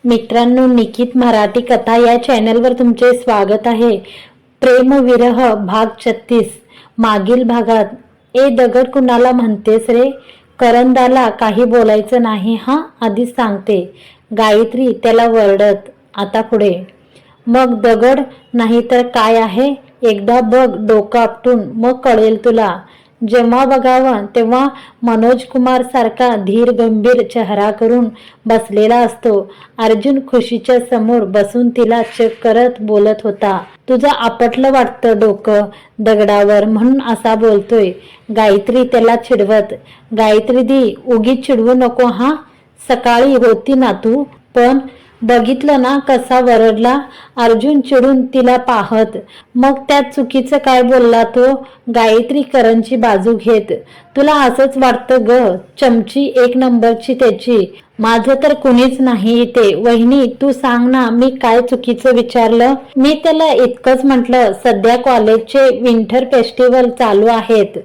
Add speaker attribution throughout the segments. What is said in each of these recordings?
Speaker 1: मित्रांनो, निकित मराठी कथा या चॅनलवर तुमचे स्वागत आहे. प्रेमविरह भाग 36. मागील भागात. ए दगड कुणाला म्हणतेस रे? करंदाला काही बोलायचं नाही हा, आधीच सांगते. गायत्री त्याला वरडत. आता पुढे. मग दगड नाही तर काय आहे? एकदा बघ डोकं आपटून, मग कळेल तुला. जेव्हा बघावं तेव्हा मनोज कुमार सारखा धीर गंभीर चेहरा करून बसलेला असतो. अर्जुन खुशीच्या समोर बसून तिला चेक करत बोलत होता. तुझं आपटलं वाटतं डोकं दगडावर म्हणून असा बोलतोय. गायत्री त्याला चिडवत. गायत्री दी, उगीच चिडवू नको हा. सकाळी होती ना तू, पण बघितलं ना कसा वरडला. अर्जुन चिडून तिला पाहत. मग त्यात चुकीचं काय बोलला तो? गायत्री करणची बाजू घेत. तुला असंच वाटतं ग, चमची एक नंबरची त्याची. माझं तर कुणीच नाही इथे. वहिनी तू सांग ना, मी काय चुकीचं विचारलं? मी त्याला इतकंच म्हटलं, सध्या कॉलेजचे विंटर फेस्टिवल चालू आहेत,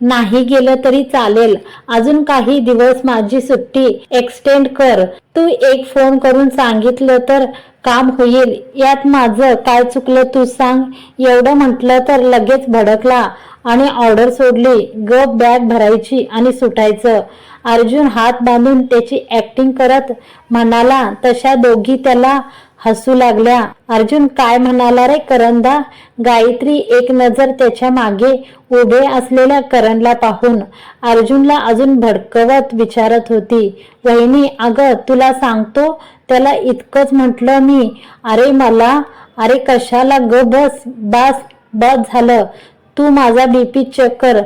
Speaker 1: नाही गेलं तरी चालेल. अजून काही दिवस माझी सुट्टी एक्सटेंड कर. तू एक फोन करून सांगितलं तर काम होईल. यात माझं काय चुकलं तू सांग? एवढं म्हटलं तर लगेच भडकला आणि ऑर्डर सोडली. गप बॅग भरायची आणि सुटायचं. अर्जुन हात बांधून त्याची ऍक्टिंग करत म्हणाला. तशा दोघी त्याला हसू लागल्या. अर्जुन काय म्हणाला रे करंदा? गायत्री एक नजर त्याच्या मागे उभे असलेल्या करणला पाहून अर्जुनला अजून भडकवत विचारत होती. वहिनी अगं तुला सांगतो, त्याला इतकंच म्हटलं मी. अरे मला, अरे कशाला ग बस, बस बस झालं. तू माझा बीपी चेक कर,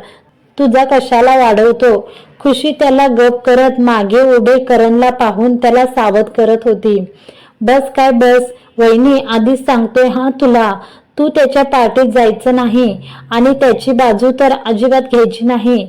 Speaker 1: तुझा कशाला वाढवतो? खुशी त्याला गप करत मागे उभे करणला पाहून त्याला सावध करत होती. बस काय बस, वहिनी आधीच सांगतोय हा तुला. तू त्याच्या पार्टीत जायचं नाही आणि त्याची बाजू तर अजिबात घ्यायची नाही.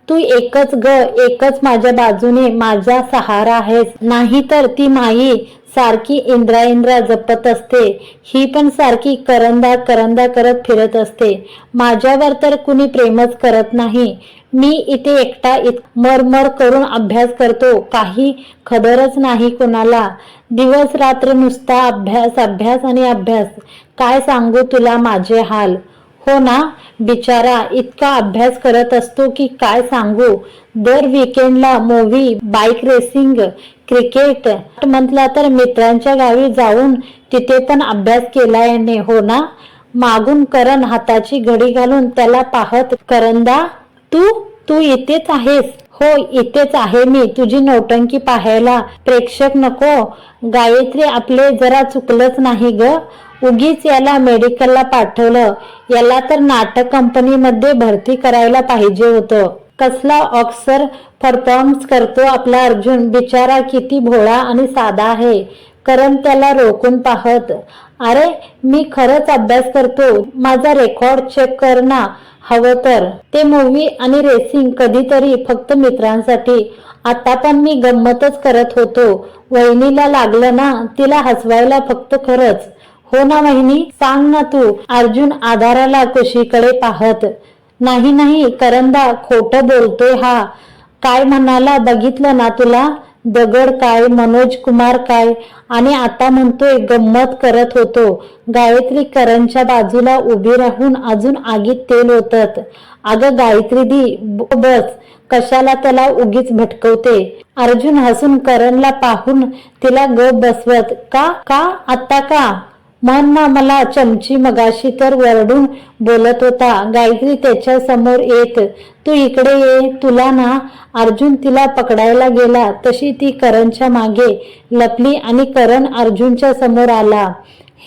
Speaker 1: तू एकच ग, एकच माझ्या बाजूने माझा सहारा आहेस. नाही तर ती माई सारखी इंद्रा जपत असते, ही पण सारखी करंदा करंदा करत फिरत असते. माझ्यावर तर कुणी प्रेमच करत नाही. मी इथे एकटा मरमर करून अभ्यास करतो, काही खबरच नाही कोणाला. दिवस रात्र नुसता अभ्यास अभ्यास आणि अभ्यास. काय सांगू तुला माझे हाल? हो ना, बिचारा इतका अभ्यास करत असतो की काय सांगू. दर वीकेंडला मूव्ही, बाईक रेसिंग, क्रिकेट, म्हटलं तर मित्रांच्या गावी जाऊन तिथे पण अभ्यास केला याने. हो ना. मागून करण हाताची घडी घालून त्याला पाहत. करंदा तू तू इथेच आहेस? हो इथेच आहे मी, तुझी नौटंकी पाहायला. प्रेक्षक नको. गायत्री आपले जरा चुकलंच नाही ग. उगीच याला मेडिकलला पाठवलं. याला तर नाटक कंपनीमध्ये भरती करायला पाहिजे होतं. कसला ऑक्सर परफॉर्मन्स करतो आपला अर्जुन. बिचारा किती भोळा आणि साधा आहे. करण त्याला रोखून पाहत. अरे मी खरंच अभ्यास करतो, माझा रेकॉर्ड चेक कर ना हवं तर. ते मूव्ही आणि रेसिंग कधीतरी फक्त मित्रांसाठी. आता पण मी गंमतच करत होतो. वहिनीला लागलं ना, तिला हसवायला फक्त. खरंच हो ना वहिनी, सांग ना तू. अर्जुन आधाराला खुशीकडे पाहत. नाही नाही करंदा, खोटं बोलतोय हा. काय म्हणाला बघितलं ना तुला? दगड काय, मनोज कुमार काय, आणि आता म्हणतोय गंमत करत होतो. गायत्री करणच्या बाजूला उभी राहून अजून आगीत तेल ओतत. अगं गायत्री दी बस, कशाला त्याला उगीच भटकवते? अर्जुन हसून करणला पाहून तिला गप बसवत. का का आता का? म्हण ना मला चमची, मगाशी तर वरडून बोलत होता. गायत्री त्याच्या समोर येत. तू इकडे ये, तुला ना. अर्जुन तिला पकडायला गेला तशी ती करणच्या मागे लपली आणि करण अर्जुनच्या समोर आला.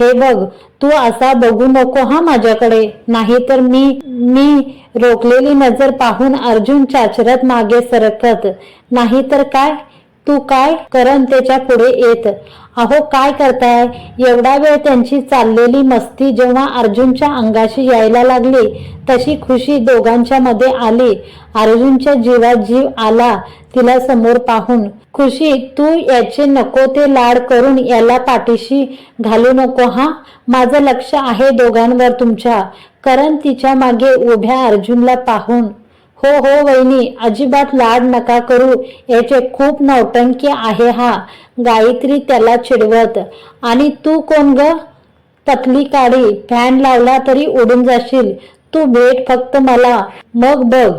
Speaker 1: हे बघ, तू असा बघू नको हा माझ्याकडे, नाही तर मी रोखलेली नजर पाहून अर्जुन चाचरत मागे सरकत. नाही तर काय? तू काय? करण त्याच्या पुढे येत. अहो काय करताय? एवढा वेळ त्यांची चाललेली मस्ती जेव्हा अर्जुनच्या अंगाशी यायला लागली तशी खुशी दोघांच्या मध्ये आली. अर्जुनच्या जीवात जीव आला तिला समोर पाहून. खुशी तू याचे नको ते लाड करून याला पाठीशी घालू नको हा. माझं लक्ष आहे दोघांवर तुमच्या. करण तिच्या मागे उभ्या अर्जुनला पाहून. हो हो वहिनी, अजिबात लाड नका करू, याचे खूप नौटंकी आहे हा, गायत्री त्याला चिडवत. आणि तू कोण ग, पतली काडी, फॅन लावला तरी उडून जाशील, तू भेट फक्त मला, मग बघ.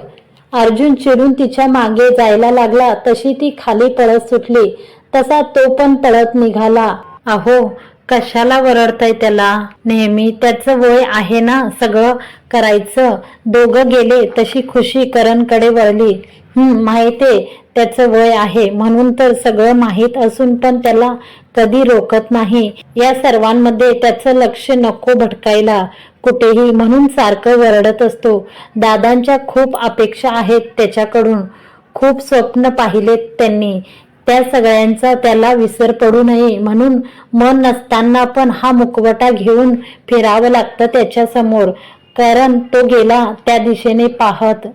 Speaker 1: अर्जुन चिडून तिच्या मागे जायला लागला, तशी ती खाली पळत सुटली, तसा तो पण पळत निघाला. अहो, कशाला वरडताय त्याला, नेहमी त्याचं वय आहे ना सगळं करायचं. दोघं गेले तशी खुशी करणकडे वळली. माहितीये त्याचं वय आहे म्हणून तर सगळं माहीत असून पण त्याला कधी रोकत नाही. या सर्वांमध्ये त्याचं लक्ष नको भटकायला कुठेही, म्हणून सारखं वरडत असतो. दादांच्या खूप अपेक्षा आहेत त्याच्याकडून, खूप स्वप्न पाहिलेत त्यांनी, त्या सगळ्यांचा त्याला विसर पडू नये म्हणून मन नसताना पण हा मुखवटा घेऊन फिरावं लागतं त्याच्या समोर. कारण तो गेला त्या दिशेने पाहत.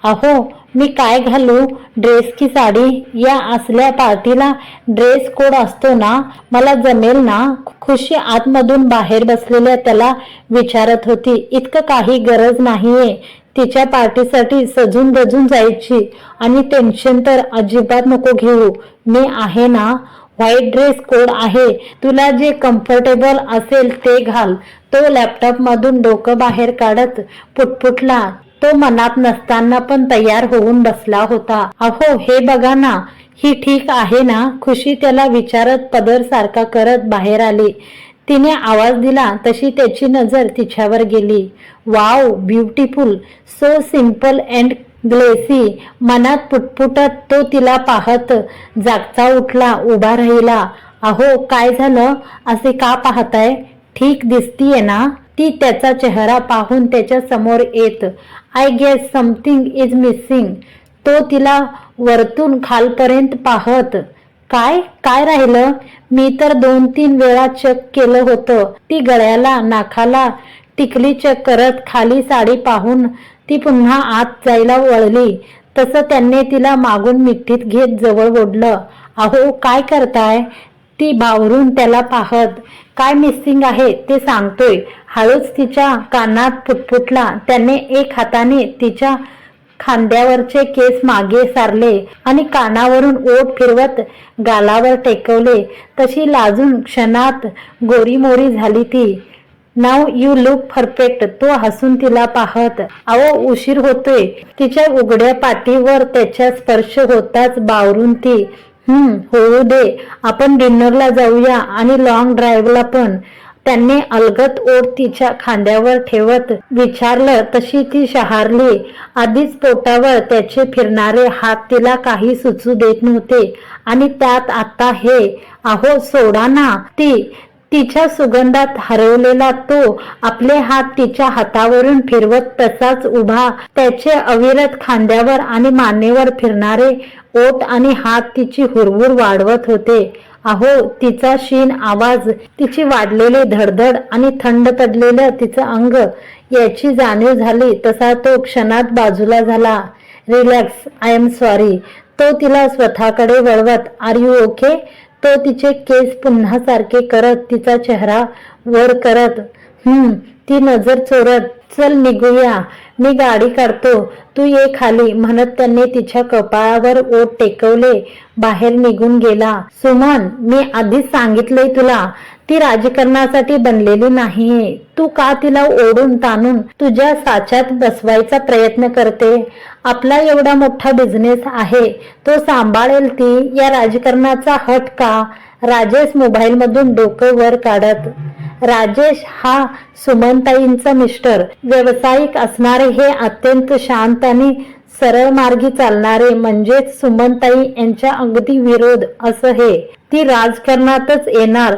Speaker 1: अहो, मी काय घालू, ड्रेस की साडी, या असल्या पार्टीला ड्रेस कोड असतो ना, मला जमेल ना? खुशी आतमधून बाहेर बसलेल्या त्याला विचारत होती. इतकं काही गरज नाहीये तिच्या पार्टीसाठी सजून धजून जायची, आणि टेन्शन तर अजिबात नको घेऊ, मी आहे ना. व्हाईट ड्रेस कोड आहे, तुला जे कम्फर्टेबल असेल ते घाल. तो लॅपटॉप मधून डोकं बाहेर काढत पुटपुटला. तो मनात नसताना पण तयार होऊन बसला होता. अहो, हे बघा ना, ही ठीक आहे ना? खुशी त्याला विचारत पदर सारखा करत बाहेर आली. तिने आवाज दिला तशी त्याची नजर तिच्यावर गेली. Wow, beautiful, so simple and Gleycy, मनात पुटपुटत तो तिला पाहत जागचा उठला, उभा राहिला. अहो, काय झालं, असे का पाहताय, ठीक दिसतीये ना? ती त्याचा चेहरा पाहून त्याच्या समोर येत. I guess something is missing. तो तिला वरतून खालपर्यंत पाहत. काय काय राहिलं, मी तर 2-3 वेळा चेक केलं होतं. ती गळ्याला नाकाला टिकली चेक करत खाली साडी पाहून ती पुन्हा आत जायला वळली. तसं त्याने तिला मागून मिठीत घेत जवळ ओढलं. अहो, काय करताय, ती बावरून त्याला पाहत. काय मिसिंग आहे ते सांगतोय, हळूच तिच्या कानात पुटपुटला. त्याने एक हाताने तिच्या खांद्यावरचे केस मागे सारले आणि कानावरून ओठ फिरवत गालावर टेकवले. तशी लाजून क्षणात गोरीमोरी झाली ती. नाव यू लुक परफेक्ट, तो हसून तिला पाहत. अहो, उशीर होतोय. तिच्या उघड्या पाठीवर त्याचा स्पर्श होताच बावरून ती, होऊ दे, आपण डिनरला जाऊया आणि लॉंग ड्राईव्हला पण. त्यांनी अलगत ओठ तिच्या खांद्यावर ठेवत विचारलं. तशी ती शहारली. आधीच पोटावर त्याचे फिरणारे हात तिला काही सुचू देत नव्हते, आणि त्यात आता हे. अहो, सोडा ना. तिच्या सुगंधात हरवलेला तो आपले हात तिच्या हातावरून फिरवत तसाच उभा. त्याचे अविरत खांद्यावर आणि मानेवर फिरणारे ओठ आणि हात तिची हुरहुर वाढवत होते. अहो, तिचा शीन आवाज, तिची वाढलेली धडधड आणि थंड पडलेलं तिचं अंग याची जाणीव झाली तसा तो क्षणात बाजूला झाला. रिलॅक्स, आय एम सॉरी, तो तिला स्वतःकडे वळवत. Are you okay? तो तिचे केस पुन्हा सारखे करत तिचा चेहरा वर करत. ती नजर चोरत. चल निघूया, मी गाडी काढतो, तू ये खाली, म्हणत त्याने तिच्या कपाळावर ओठ टेकवले. बाहेर निघून गेला. सुमन, मी आधीच सांगितलंय तुला, ती राजकारणासाठी बनलेली नाहीये. तू का तिला ओढून ताणून तुझ्या साच्यात बसवायचा प्रयत्न करते? आपला एवढा मोठा बिझनेस आहे, तो सांभाळेल ती. या राजकारणाचा हट का? राजेश मोबाईल मधून डोकं वर काढत. राजेश हा सुमनताईंचा मिस्टर. व्यावसायिक असणारे हे अत्यंत शांत आणि सरळ मार्गी चालणारे, म्हणजेच सुमनताई यांच्या अगदी विरोध असं हे. ती राजकारणातच येणार,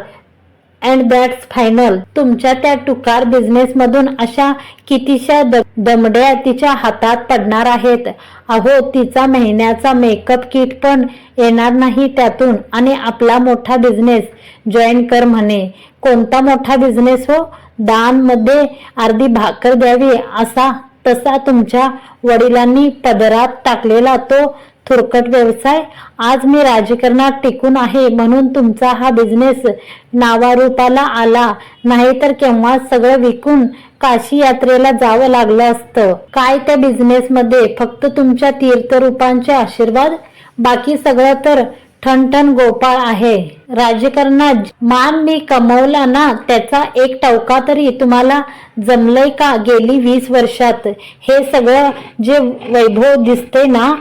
Speaker 1: अँड दॅट्स फायनल. तुमच्या त्या टुकार बिझनेस मधून अशा कितीशा दमड्या तिच्या हातात पडणार आहेत. अहो, तिचा महिन्याचा मेकअप किट पण येणार नाही त्यातून. आणि आपला मोठा बिझनेस जॉईन कर म्हणे. कोणता मोठा बिझनेस हो? दान मध्ये अर्धी भाकर द्यावी असा? तसा तुमच्या वडिलांनी पदरात टाकलेला तो थोरकट व्यवसाय. आज मी राजकारणात टिकून आहे म्हणून तुमचा हा बिझनेस नावारूपाला आला, नाहीतर केव्हा सगळं विकून काशी यात्रेला जावं लागलं असतं. काय त्या बिझनेसमध्ये फक्त तुमच्या तीर्थरूपांचे आशीर्वाद, बाकी सगळं तर ठणठण गोपाळ आहे. राजकारणात मान मी कमवला ना, त्याचा एक टवका तरी तुम्हाला जमलंय का गेली 20 वर्षात? हे सगळं जे वैभव दिसते ना,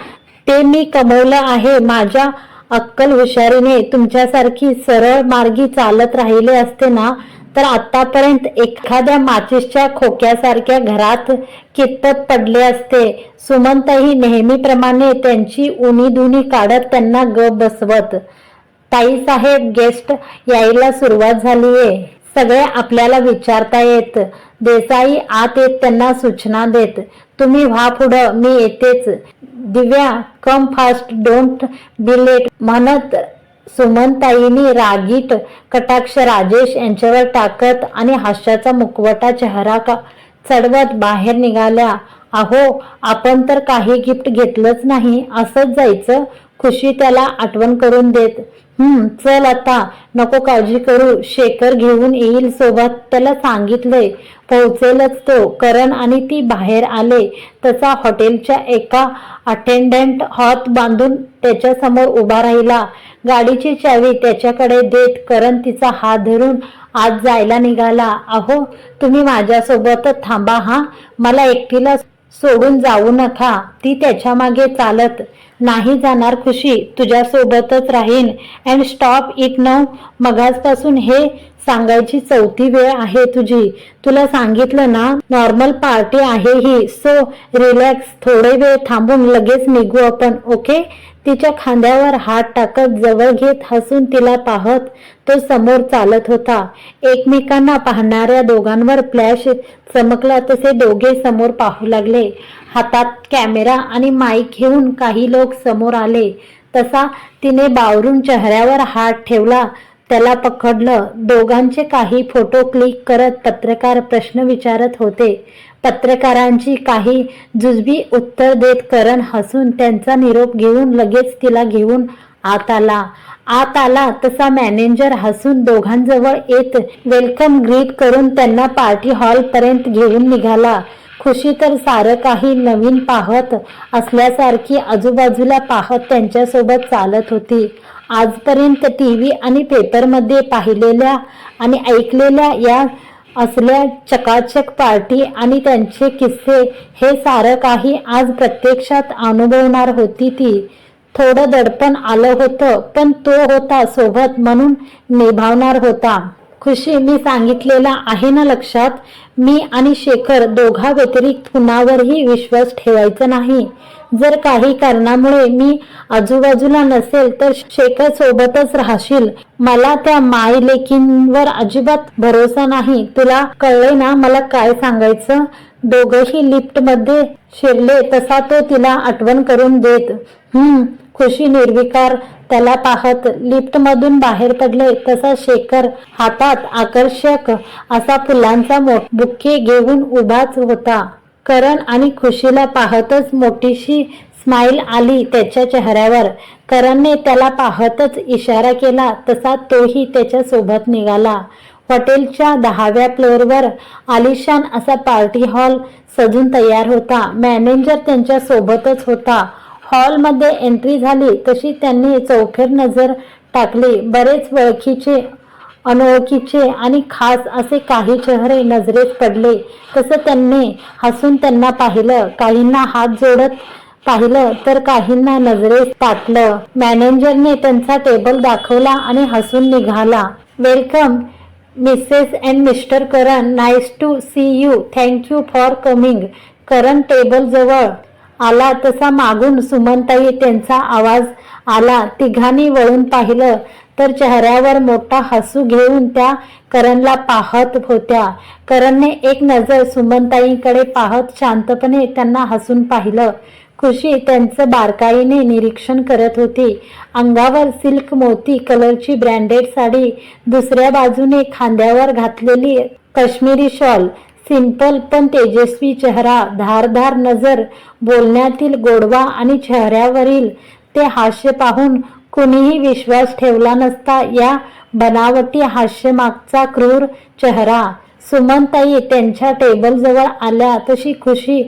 Speaker 1: ते मी कमवलं आहे माझ्या अक्कल हुशारीने. तुमच्यासारखी सरळ मार्गी चालत राहिले असते ना, तर आतापर्यंत एखाद्या माचीसच्या खोक्यासारख्या घरात कितपत पडले असते. सुमनताई नेहमीप्रमाणे त्यांची उणी काढत त्यांना गप बसवत. ताईसाहेब, गेस्ट यायला सुरुवात झालीये. सगळे आपल्याला विचारतायत. देसाई आत येत त्यांना सूचना देत. तुम्ही व्हा पुढं, मी येतेच. Divya, come fast, don't be late म्हणत सुमनताईंनी रागीट कटाक्ष राजेश यांच्यावर टाकत आणि हास्याचा मुखवटा चेहरा चढवत बाहेर निघाल्या. अहो, आपण तर काही गिफ्ट घेतलंच नाही, असंच जायचं. खुशी त्याला आठवण करून देत. चल आता, नको काळजी करू, शेखर घेऊन येईल सोबत, त्याला सांगितलंय, पोहोचेलच तो. करण आणि ती बाहेर आले तसा हॉटेलच्या एका अटेंडंट हात बांधून त्याच्या समोर उभा राहिला. गाडीची चावी त्याच्याकडे देत करण तिचा हात धरून आत जायला निघाला. अहो, तुम्ही माझ्यासोबतच थांबा हा, मला एकटीला सोडून जाऊ नका. ती त्याच्या मागे चालत. नाही जाणार खुशी, तुझ्यासोबतच राहीन. And stop it now. मगाचपासून हे सांगायची 4थी वेळ आहे तुझी. तुला सांगितलं ना, नॉर्मल पार्टी आहे ही, सो रिलॅक्स. थोडे वेळ थांबून लगेच निघू आपण, ओके? तिच्या खांद्यावर हात टाकत जवळ घेत हसून तिला पाहत तो समोर चालत होता. एकमेकांना पाहणाऱ्या दोघांवर फ्लॅश चमकला तसे दोघे समोर पाहू लागले. हातात कॅमेरा आणि माईक घेऊन काही लोक समोर आले तसा तिने बावरून चेहऱ्यावर हात ठेवला. त्याला पकडलं. दोघांचे काही फोटो क्लिक करत पत्रकार प्रश्न विचारत होते. पत्रकारांची काही जुजबी उत्तर देत करण हसून त्यांचा निरोप घेऊन लगेच तिला घेऊन आत आला तसा मॅनेजर हसून दोघांजवळ येत वेलकम ग्रीट करून त्यांना पार्टी हॉल पर्यंत घेऊन निघाला. खुशी तर सारं काही नवीन पाहत असल्यासारखी आजूबाजूला पाहत त्यांच्यासोबत चालत होती. आजपर्यंत टीव्ही आणि पेपरमध्ये पाहिलेल्या आणि ऐकलेल्या या असल्या चकाचक पार्टी आणि त्यांचे किस्से, हे सारं काही आज प्रत्यक्षात अनुभवणार होती ती. थोडं दडपण आलं होतं, पण तो होता सोबत म्हणून निभावणार होता. खुशी, मी सांगितलेला आहे ना लक्षात? मी आणि शेखर दोघा व्यतिरिक्त कुणावरही विश्वास ठेवायचा नाही. जर काही कारणामुळे मी आजूबाजूला नसेल तर शेखर सोबतच राहशील. मला त्या मायलेकींवर अजिबात भरोसा नाही. तुला कळले ना मला काय सांगायचं? दोघंही लिफ्टमध्ये शिरले तसा तो तिला आठवण करून देत. खुशी निर्विकार त्याला पाहत लिफ्टमधून बाहेर पडले तसा शेखर हातात आकर्षक असा फुलांचा बुके घेऊन उभाच होता. करण आणि खुशीला पाहतच मोठीशी स्माईल आली त्याच्या चेहऱ्यावर. करणने त्याला पाहतच इशारा केला तसा तोही त्याच्या सोबत निघाला. हॉटेलच्या 10व्या फ्लोअरवर आलिशान असा पार्टी हॉल सजून तयार होता. मॅनेजर त्यांच्या सोबतच होता. हॉलमध्ये एंट्री झाली तशी त्यांनी चौफेर नजर टाकली. बरेच ओळखीचे, अनोळखीचे आणि खास असे काही चेहरे नजरेत पडले. तसं त्यांनी हसून त्यांना पाहिलं. काहींना हात जोडत पाहिलं तर काहींना नजरेत टाकलं. मॅनेजरने त्यांचा टेबल दाखवला आणि हसून निघाला. Welcome Mrs and Mr Karan, nice to see you, thank you for coming. Karan table जवळ आला तसा मागून सुमनताई त्यांचा आवाज आला. तिघांनी वळून पाहिलं तर चेहऱ्यावर मोठा हसू घेऊन त्या करणला पाहत होत्या. करणने एक नजर सुमनताईंकडे पाहत शांतपणे त्यांना हसून पाहिलं. खुशी त्यांचं बारकाईने निरीक्षण करत होती. अंगावर सिल्क मोती कलरची ब्रँडेड साडी, दुसऱ्या बाजूने खांद्यावर घातलेली काश्मीरी शॉल, सिंपल पण तेजस्वी चेहरा, धारदार नजर, बोलण्यातील गोडवा आणि चेहऱ्यावरील ते हास्य पाहून कुणीही विश्वास ठेवला नसता या बनावटी हास्यमागचा क्रूर चेहरा. सुमनताई त्यांच्या टेबलजवळ आल्या तशी खुशी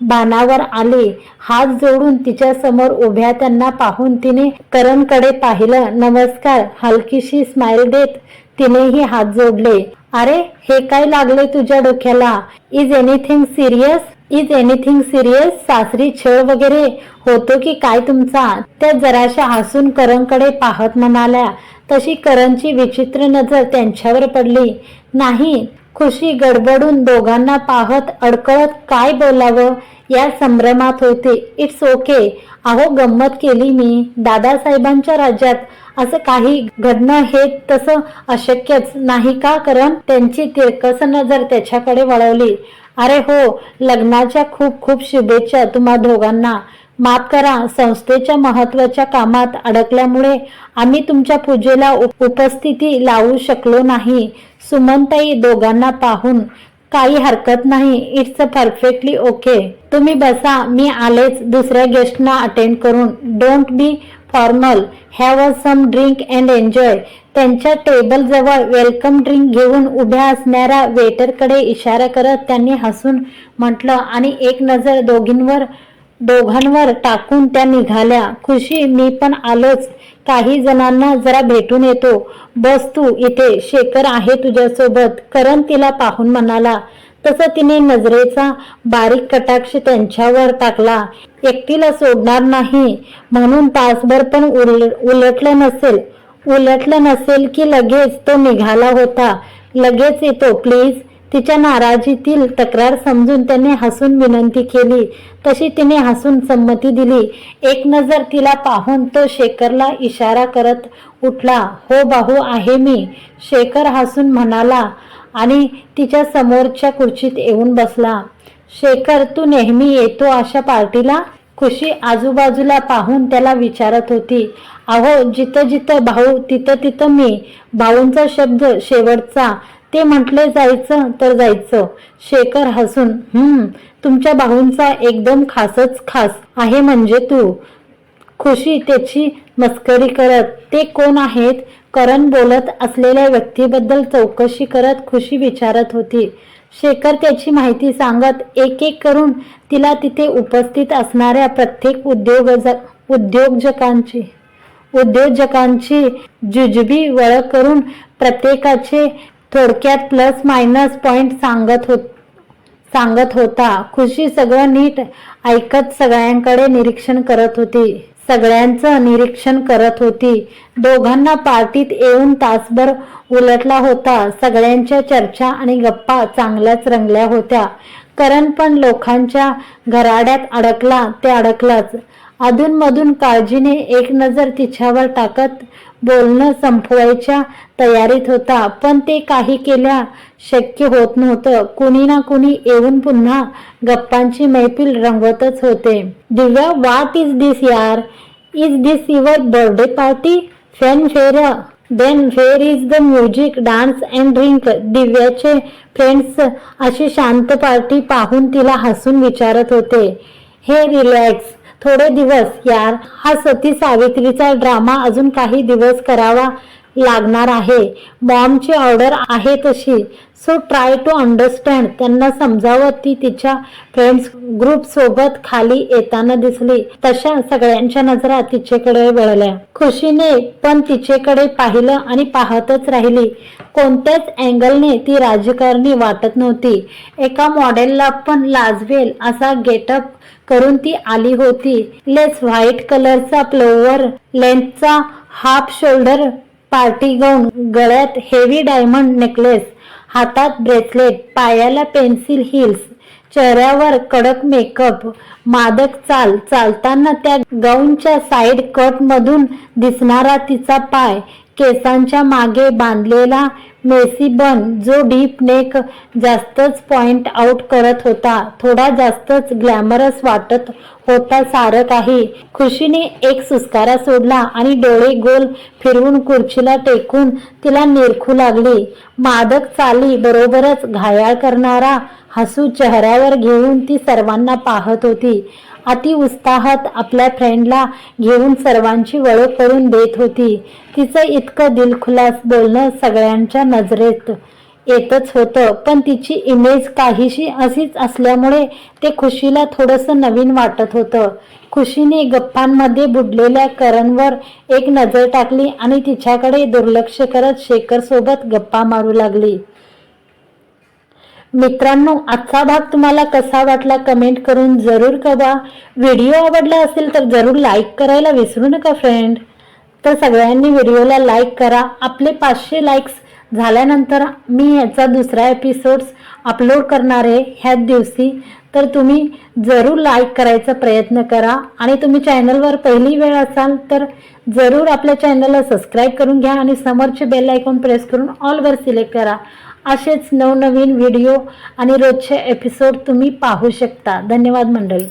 Speaker 1: बाणावर आली. हात जोडून तिच्या समोर उभ्या त्यांना पाहून तिने करणकडे पाहिलं. नमस्कार, हलकीशी स्माइल देत तिनेही हात जोडले. अरे, हे काय लागले तुझ्या डोक्याला? Is anything serious? Is anything serious? सासरी छळ वगैरे होतो की काय तुमचा? त्या जराशा हसून करणकडे पाहत म्हणाल्या. तशी करणची विचित्र नजर त्यांच्यावर पडली. नाही. खुशी गडबडून दोघांना पाहत अडकळत काय बोलावं या संभ्रमात होते. It's okay. अहो, गंमत केली मी. दादासाहेबांच्या राज्यात असं काही घडणं हे तसं अशक्यच नाही का करण? त्यांची तिरकस नजर त्याच्याकडे वळवली. अरे हो, लग्नाच्या खूप खूप शुभेच्छा तुम्हा दोघांना. माफ करा, संस्थेच्या महत्वाच्या कामात अडकल्यामुळे आम्ही तुमच्या पूजेला उपस्थिती लावू शकलो नाही. सुमनताई दोघांना पाहून काही हरकत नाही. It's perfectly okay. तुम्ही बसा, मी आलेच दुसऱ्या गेस्टना अटेंड करून. Don't be formal. Have a some drink and enjoy. त्यांच्या टेबल जवळ वेलकम ड्रिंक घेऊन उभ्या असणाऱ्या वेटरकडे इशारा करत त्यांनी हसून म्हटलं आणि एक नजर दोघांवर टाकून त्या निघाल्या. खुशी, मी पण आलोच. काही जणांना जरा भेटून येतो. बस तू इथे, शेखर आहे तुझ्यासोबत. करण तिला पाहून म्हणाला. तसं तिने नजरेचा बारीक कटाक्ष त्यांच्यावर टाकला. एकटीला सोडणार नाही म्हणून तासभर पण उलटलं नसेल की लगेच तो निघाला होता. लगेच येतो प्लीज. तिच्या नाराजीतील तक्रार समजून त्याने हसून विनंती केली. तशी तिने हसून संमती दिली. एक नजर तिला पाहून तो शेखरला इशारा करत उठला. हो बाहू आहे मी, शेखर हसून म्हणाला आणि तिच्या समोरच्या खुर्चीत येऊन बसला. शेखर, तू नेहमी येतो अशा पार्टीला? खुशी आजूबाजूला पाहून त्याला विचारत होती. अहो, जिथं जिथं भाऊ तिथं तिथं मी. भाऊंचा शब्द शेवटचा. ते म्हटले जायचं तर जायचं. शेखर हसून तुमच्या भाऊंचा एकदम खासच खास आहे म्हणजे तू. खुशी त्याची मस्करी करत. ते कोण आहेत? करण बोलत असलेल्या व्यक्तीबद्दल चौकशी करत खुशी विचारत होती. शेखर त्याची माहिती सांगत एक एक करून तिला तिथे उपस्थित असणाऱ्या प्रत्येक उद्योजकांची जुजबी वळख करून प्रत्येकाचे थोडक्यात प्लस मायनस पॉइंट सांगत होता. खुशी सगळं नीट ऐकत सगळ्यांचं निरीक्षण करत होती. दोघांना पार्टीत येऊन तासभर उलटला होता. सगळ्यांच्या चर्चा आणि गप्पा चांगल्याच रंगल्या होत्या. करण पण लोकांच्या घराड्यात अडकला ते अडकलाच. अधूनमधून काळजीने एक नजर तिच्यावर टाकत बोलणं संपवायच्या तयारीत होता. पण ते काही केल्या शक्य होत नव्हतं. कुणी ना कुणी येऊन पुन्हा गप्पांची मैफिल रंगवतच होते. दिव्या, व्हॉट इज दिस यार? Is this your birthday party? Fanfare? Then where is the music, dance and drink? दिव्याचे फ्रेंड्स अशी शांत पार्टी पाहून तिला हसून विचारत होते. हे रिलॅक्स, थोडे दिवस यार. हा सती सावित्रीचा ड्रामा अजून काही दिवस करावा लागणार आहे. मॉमची ऑर्डर आहे तशी. So try to understand. त्यांना समजावत ती तिच्या फ्रेंड्स ग्रुप सोबत खाली येताना दिसली. तशा सगळ्यांच्या नजरा तिच्याकडे वळल्या. खुशीने पण तिच्याकडे पाहिलं आणि पाहतच राहिली. कोणत्याच अँगलने ती राजकारणी वाटत नव्हती. एका मॉडेलला पण लाजवेल असा गेटअप करून ती आली होती. लेस व्हाईट कलरचा प्लोवर लेंथचा हाफ शोल्डर पार्टी गाऊन, गळ्यात हेवी डायमंड नेकलेस, हातात ब्रेसलेट, पायाला पेन्सिल हिल्स, चेहऱ्यावर कडक मेकअप, मादक चाल. चालताना त्या गाऊनच्या साईड कट मधून दिसणारा तिचा पाय, केसांच्या मागे बांधलेला मेसी बन जो डीप नेक जास्तच पॉइंट आउट करत होता, थोडा जास्तच ग्लॅमरस वाटत होता सारं काही. खुशीने एक सुस्कारा सोडला आणि डोळे गोल फिरवून खुर्चीला टेकून तिला निरखू लागली. मादक चाली बरोबरच घायाळ करणारा हसू चेहऱ्यावर घेऊन ती सर्वांना पाहत होती. अति उत्साहात आपल्या फ्रेंडला घेऊन सर्वांची ओळख करून देत होती. तिचं इतकं दिलखुलास बोलणं सगळ्यांच्या नजरेत येतच होतं, पण तिची इमेज काहीशी अशीच असल्यामुळे ते खुशीला थोडंसं नवीन वाटत होतं. खुशीने गप्पांमध्ये बुडलेल्या करणवर एक नजर टाकली आणि तिच्याकडे दुर्लक्ष करत शेखरसोबत गप्पा मारू लागली. मित्रांनो, आजचा भाग तुम्हाला कसा वाटला कमेंट करून जरूर कळवा. व्हिडिओ आवडला असेल तर जरूर लाईक करायला विसरू नका फ्रेंड. तर सगळ्यांनी व्हिडिओला लाईक करा. आपले 500 लाईक्स झाल्यानंतर मी याचा दुसरा एपिसोड्स अपलोड करणार आहे ह्याच दिवशी. तर तुम्ही जरूर लाईक करायचा प्रयत्न करा आणि तुम्ही चॅनलवर पहिली वेळ असाल तर जरूर आपल्या चॅनलला सबस्क्राईब करून घ्या आणि समोरचे बेल आयकॉन प्रेस करून ऑलवर सिलेक्ट करा. असेच नवनवीन व्हिडिओ आणि रोजचे एपिसोड तुम्ही पाहू शकता. धन्यवाद मंडळी.